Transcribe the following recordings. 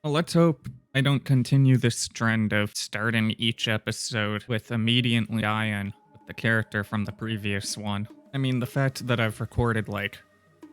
Well, let's hope I don't continue this trend of starting each episode with immediately dying with the character from the previous one. I mean, the fact that I've recorded like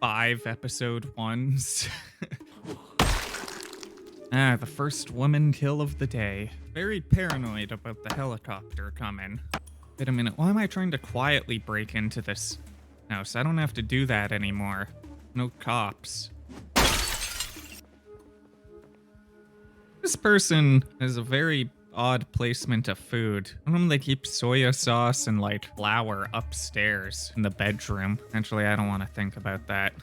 5 episode ones. The first woman kill of the day. Very paranoid about the helicopter coming. Wait a minute, why am I trying to quietly break into this house? I don't have to do that anymore. No cops. This person has a very odd placement of food. I don't know, they keep soya sauce and like flour upstairs in the bedroom. Actually, I don't want to think about that.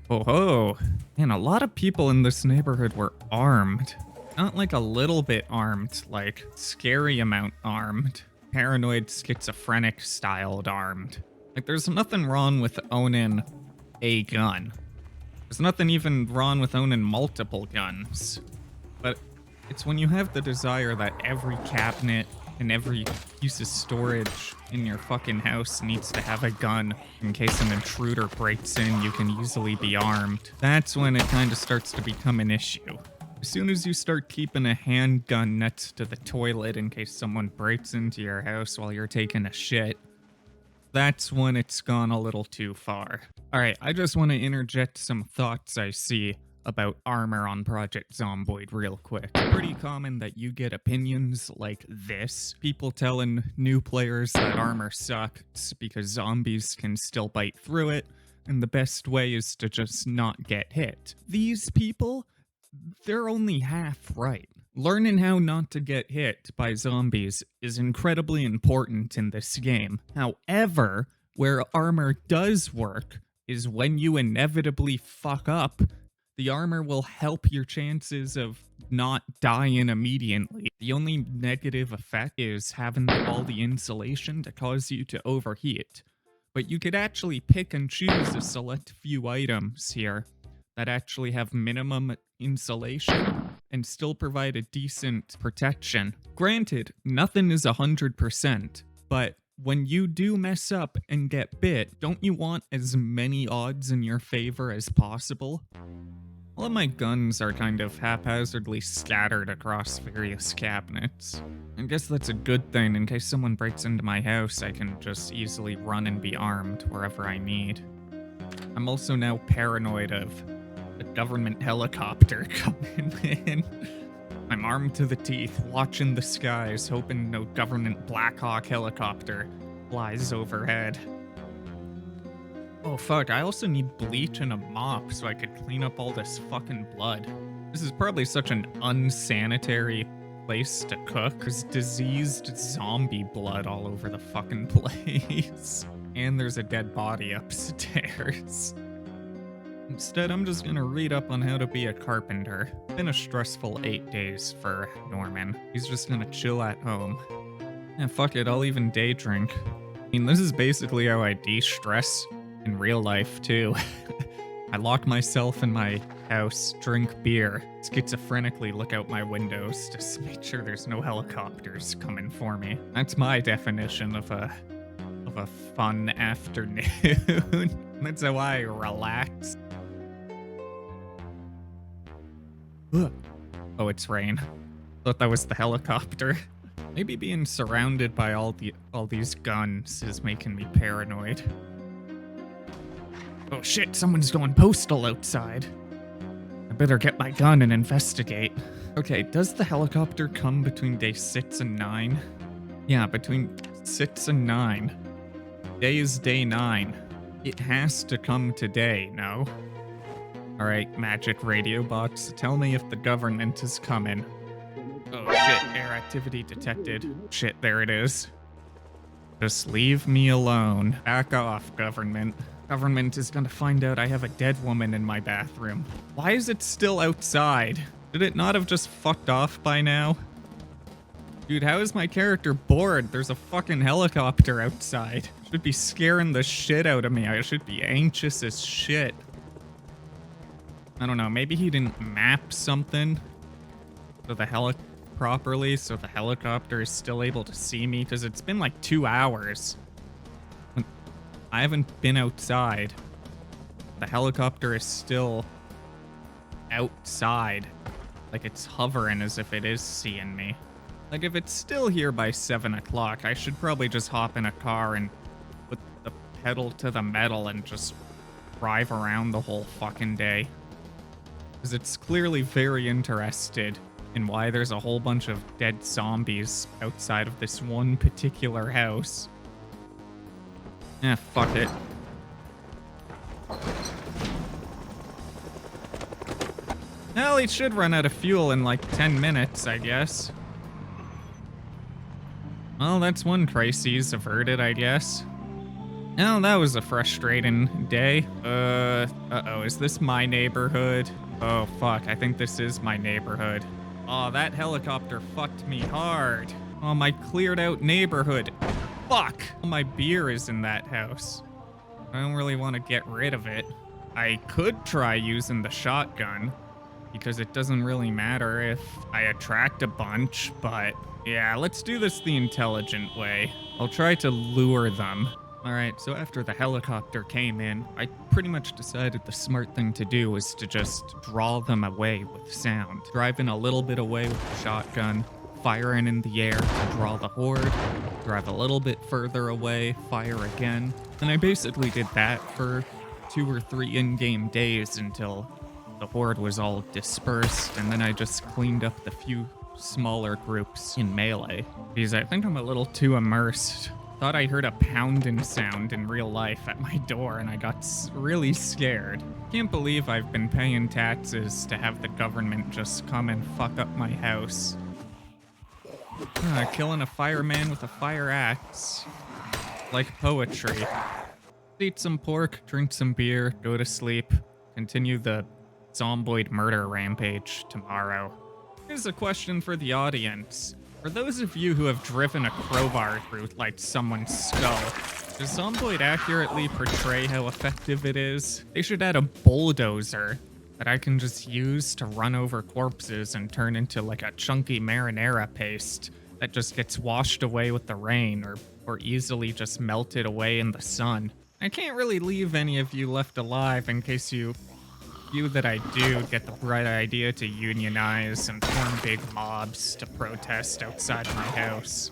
Oh, man, a lot of people in this neighborhood were armed. Not like a little bit armed, like scary amount armed. Paranoid, schizophrenic styled armed. Like there's nothing wrong with owning a gun. There's nothing even wrong with owning multiple guns, but it's when you have the desire that every cabinet and every piece of storage in your fucking house needs to have a gun in case an intruder breaks in, you can easily be armed. That's when it kind of starts to become an issue. As soon as you start keeping a handgun next to the toilet in case someone breaks into your house while you're taking a shit, that's when it's gone a little too far. Alright, I just want to interject some thoughts I see about armor on Project Zomboid real quick. It's pretty common that you get opinions like this. People telling new players that armor sucks because zombies can still bite through it, and the best way is to just not get hit. These people, they're only half right. Learning how not to get hit by zombies is incredibly important in this game. However, where armor does work is when you inevitably fuck up, the armor will help your chances of not dying immediately. The only negative effect is having all the insulation to cause you to overheat. But you could actually pick and choose a select few items here that actually have minimum insulation and still provide a decent protection. Granted, nothing is 100%, but when you do mess up and get bit, don't you want as many odds in your favor as possible? All of my guns are kind of haphazardly scattered across various cabinets. I guess that's a good thing. In case someone breaks into my house, I can just easily run and be armed wherever I need. I'm also now paranoid of a government helicopter coming in. I'm armed to the teeth, watching the skies, hoping no government Black Hawk helicopter flies overhead. Oh fuck, I also need bleach and a mop so I could clean up all this fucking blood. This is probably such an unsanitary place to cook. There's diseased zombie blood all over the fucking place. And there's a dead body upstairs. Instead, I'm just gonna read up on how to be a carpenter. It's been a stressful 8 days for Norman. He's just gonna chill at home. Yeah, fuck it, I'll even day drink. I mean, this is basically how I de-stress in real life, too. I lock myself in my house, drink beer, schizophrenically look out my windows to make sure there's no helicopters coming for me. That's my definition of a fun afternoon. That's how I relax. Oh, it's rain. Thought that was the helicopter. Maybe being surrounded by all these guns is making me paranoid. Oh shit, someone's going postal outside. I better get my gun and investigate. Okay, does the helicopter come between day 6 and 9? Yeah, between 6 and 9. Today is day 9. It has to come today, no? Alright, magic radio box, tell me if the government is coming. Oh shit, air activity detected. Shit, there it is. Just leave me alone. Back off, government. Government is gonna find out I have a dead woman in my bathroom. Why is it still outside? Did it not have just fucked off by now? Dude, how is my character bored? There's a fucking helicopter outside. Should be scaring the shit out of me. I should be anxious as shit. I don't know, maybe he didn't map something so properly so the helicopter is still able to see me, because it's been like 2 hours. I haven't been outside. The helicopter is still outside. Like it's hovering as if it is seeing me. Like if it's still here by 7 o'clock, I should probably just hop in a car and put the pedal to the metal and just drive around the whole fucking day. Because it's clearly very interested in why there's a whole bunch of dead zombies outside of this one particular house. Eh, fuck it. Well, he should run out of fuel in like 10 minutes, I guess. Well, that's one crisis averted, I guess. Oh, that was a frustrating day. Uh-oh, is this my neighborhood? Oh, fuck, I think this is my neighborhood. Oh, that helicopter fucked me hard. Oh, my cleared out neighborhood. Fuck! My beer is in that house. I don't really want to get rid of it. I could try using the shotgun, because it doesn't really matter if I attract a bunch, but yeah, let's do this the intelligent way. I'll try to lure them. All right, so after the helicopter came in, I pretty much decided the smart thing to do was to just draw them away with sound. Driving a little bit away with the shotgun, firing in the air to draw the horde, drive a little bit further away, fire again. And I basically did that for 2 or 3 in-game days until the horde was all dispersed, and then I just cleaned up the few smaller groups in melee. Because I think I'm a little too immersed. Thought I heard a pounding sound in real life at my door, and I got really scared. Can't believe I've been paying taxes to have the government just come and fuck up my house. Killing a fireman with a fire axe. Like poetry. Eat some pork, drink some beer, go to sleep, continue the Zomboid murder rampage tomorrow. Here's a question for the audience. For those of you who have driven a crowbar through, like, someone's skull, does Zomboid accurately portray how effective it is? They should add a bulldozer that I can just use to run over corpses and turn into, like, a chunky marinara paste that just gets washed away with the rain or easily just melted away in the sun. I can't really leave any of you left alive in case you that I do get the bright idea to unionize and form big mobs to protest outside my house.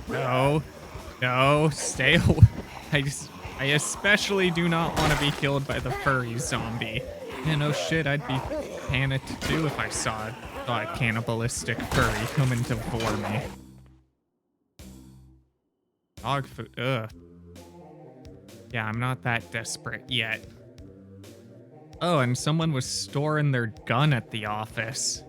No, stay away. I especially do not want to be killed by the furry zombie. Yeah, no shit, I'd be panicked too if I saw a cannibalistic furry coming to vor me. Dog food, ugh. Yeah, I'm not that desperate yet. Oh, and someone was storing their gun at the office.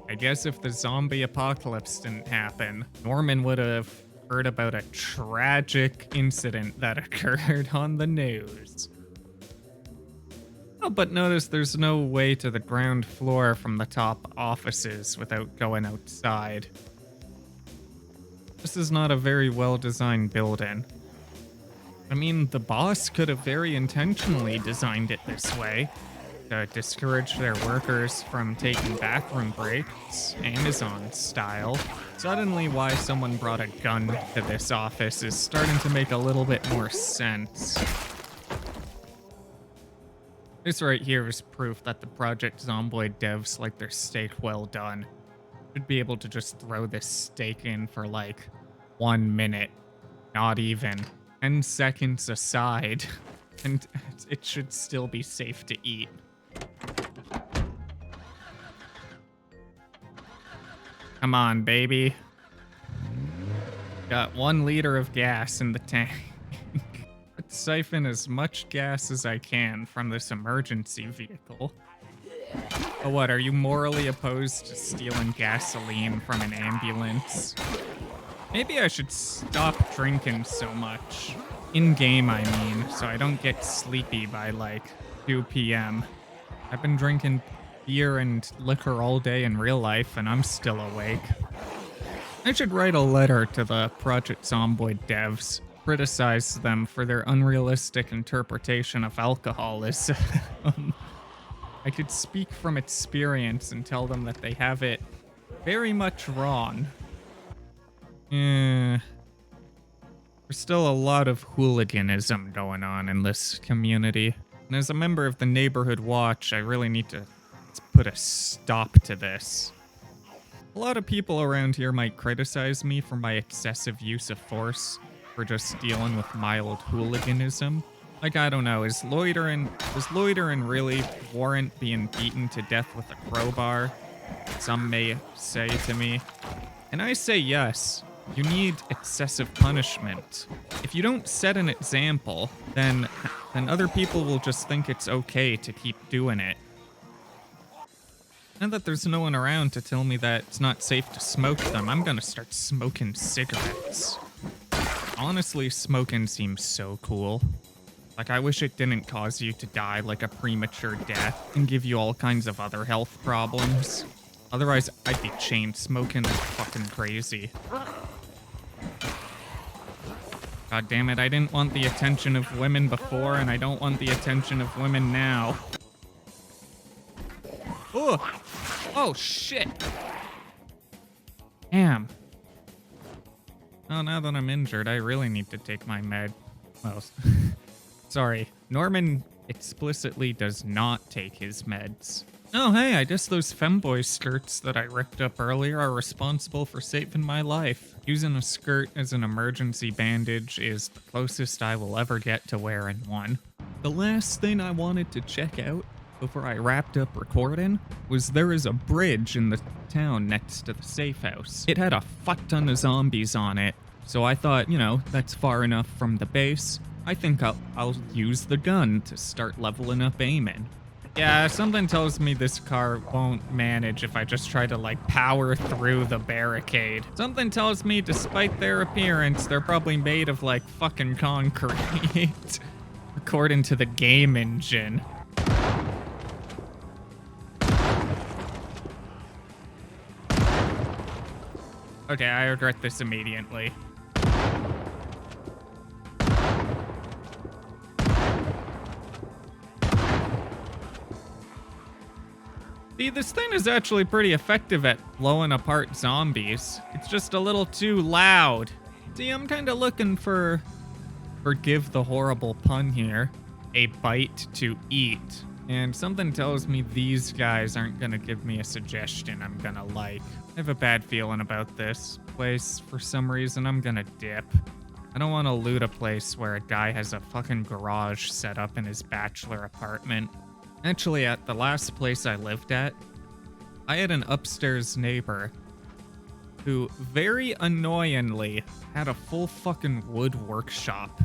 I guess if the zombie apocalypse didn't happen, Norman would have heard about a tragic incident that occurred on the news. Oh, but notice there's no way to the ground floor from the top offices without going outside. This is not a very well-designed building. I mean, the boss could have very intentionally designed it this way to discourage their workers from taking bathroom breaks, Amazon style. Suddenly, why someone brought a gun to this office is starting to make a little bit more sense. This right here is proof that the Project Zomboid devs like their steak well done. Should be able to just throw this steak in for like 1 minute, not even 10 seconds aside, and it should still be safe to eat. Come on, baby. Got 1 liter of gas in the tank. Let's siphon as much gas as I can from this emergency vehicle. Oh, what, are you morally opposed to stealing gasoline from an ambulance? Maybe I should stop drinking so much. In-game, I mean, so I don't get sleepy by like 2 p.m. I've been drinking beer and liquor all day in real life, and I'm still awake. I should write a letter to the Project Zomboid devs, criticize them for their unrealistic interpretation of alcoholism. I could speak from experience and tell them that they have it very much wrong. There's still a lot of hooliganism going on in this community. And as a member of the Neighborhood Watch, I really need to put a stop to this. A lot of people around here might criticize me for my excessive use of force, for just dealing with mild hooliganism. Like, I don't know, does loitering really warrant being beaten to death with a crowbar? Some may say to me. And I say yes. You need excessive punishment. If you don't set an example, then other people will just think it's okay to keep doing it. Now that there's no one around to tell me that it's not safe to smoke them, I'm gonna start smoking cigarettes. Honestly, smoking seems so cool. Like, I wish it didn't cause you to die like a premature death and give you all kinds of other health problems. Otherwise, I'd be chain smoking like fucking crazy. God damn it, I didn't want the attention of women before, and I don't want the attention of women now. Oh! Oh, shit! Damn. Oh, now that I'm injured, I really need to take my med. Well, sorry. Norman explicitly does not take his meds. Oh, hey, I guess those femboy skirts that I ripped up earlier are responsible for saving my life. Using a skirt as an emergency bandage is the closest I will ever get to wearing one. The last thing I wanted to check out before I wrapped up recording was there is a bridge in the town next to the safe house. It had a fuck ton of zombies on it, so I thought, you know, that's far enough from the base. I think I'll use the gun to start leveling up aiming. Yeah, something tells me this car won't manage if I just try to, like, power through the barricade. Something tells me, despite their appearance, they're probably made of, like, fucking concrete. According to the game engine. Okay, I regret this immediately. See, this thing is actually pretty effective at blowing apart zombies. It's just a little too loud. See, I'm kind of looking for, forgive the horrible pun here, a bite to eat. And something tells me these guys aren't gonna give me a suggestion I'm gonna like. I have a bad feeling about this place. For some reason, I'm gonna dip. I don't want to loot a place where a guy has a fucking garage set up in his bachelor apartment. Actually, at the last place I lived at, I had an upstairs neighbor who very annoyingly had a full fucking wood workshop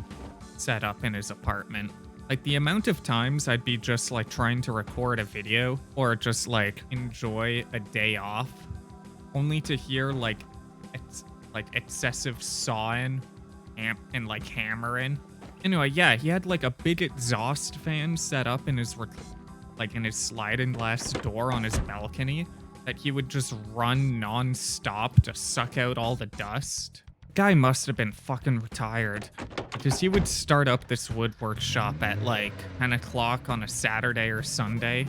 set up in his apartment. Like, the amount of times I'd be just like trying to record a video or just like enjoy a day off, only to hear like excessive sawing and like hammering. Anyway, yeah, he had like a big exhaust fan set up in his in his sliding glass door on his balcony that he would just run non-stop to suck out all the dust. Guy must have been fucking retired, because he would start up this wood workshop at like 10 o'clock on a Saturday or Sunday,